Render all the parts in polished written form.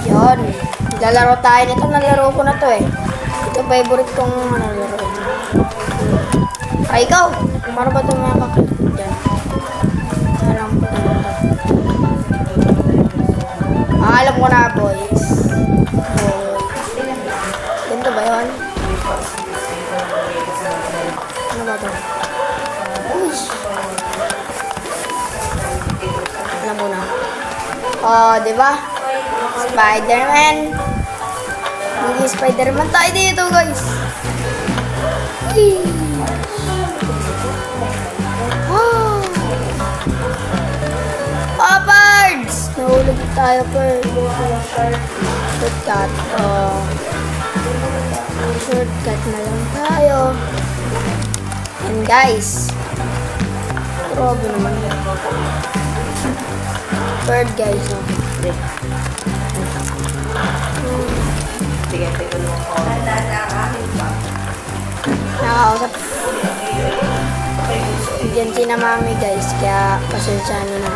Yun. Lalaro tayo nito. Nalaro ko na to eh. Ito favorite kong laro. Ay, ikaw. Paano ba ito mga kakalimutan dyan? Alam ko na ito. Alam ko na, boys. Ganito ba yun? Ano ba ito? Uy! Alam mo na. Oh, diba? Spider-Man. Hindi Spider-Man tayo dito, guys. Oh! Oh, birds! Nahulog tayo, bird. Shortcut. Oh. Shortcut na lang tayo. And guys. Grabe naman. Bird, guys. Oh. Nakakausap. Diyan si na mami, guys. Kaya pasensya nyo na.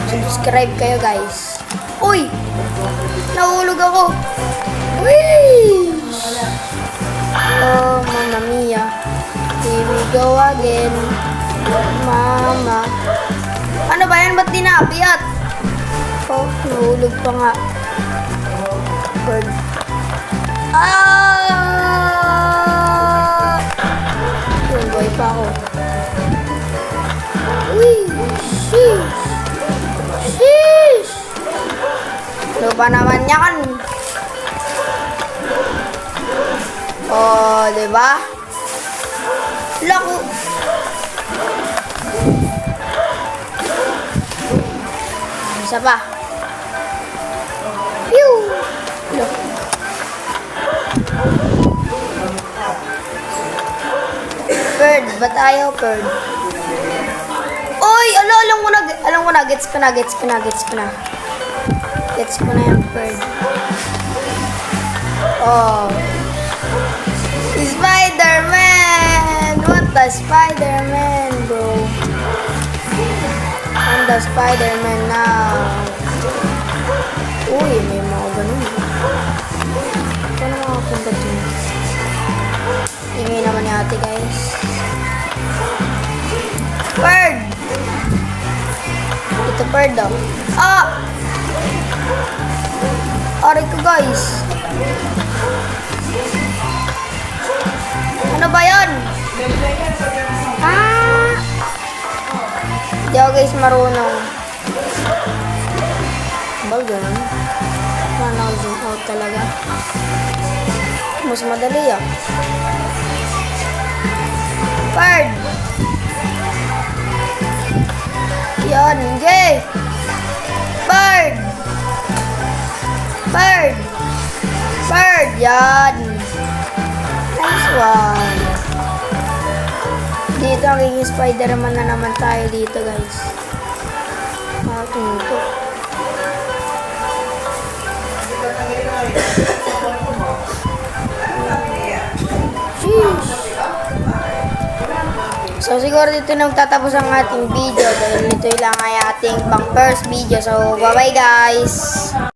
Subscribe kayo, guys. Uy! Nahulog ako. Whee! Oh, Mamma Mia. Here we go again. Mama. Ano ba yan? Ba't di naapiat? Oh, nahulog pa nga. Bird. Ah! Yung boy pa ako. Uy! Sheesh! Sheesh! Ano ba naman yan? Oh, diba? Lako! Isa pa. Pew! Lako. Bird, ba't ayaw, bird? Oy, alam ko na, gets ko na. Gets ko na yung bird. Oh. Spider-Man! What the Spider-Man, bro? I'm the Spider-Man now. Uy, may mga ganun. Paano makapunta dun? Ingay naman ni ate, guys. Bird! Ito bird daw. Ah! Aray ko, guys. Ano ba yun? Ah! Hindi ako, guys, marunong. Ba, ganun? Paano ako zoom out talaga? Mas madali, ah. Bird! Yan, yay! Bird! Bird! Bird! Yan! Nice one! Dito, magiging Spider-Man na naman tayo dito, guys. Tumutok. Sheesh! So, siguro dito na magtatapos ang ating video dahil ito lang ay ating pang first video. So, bye-bye, guys!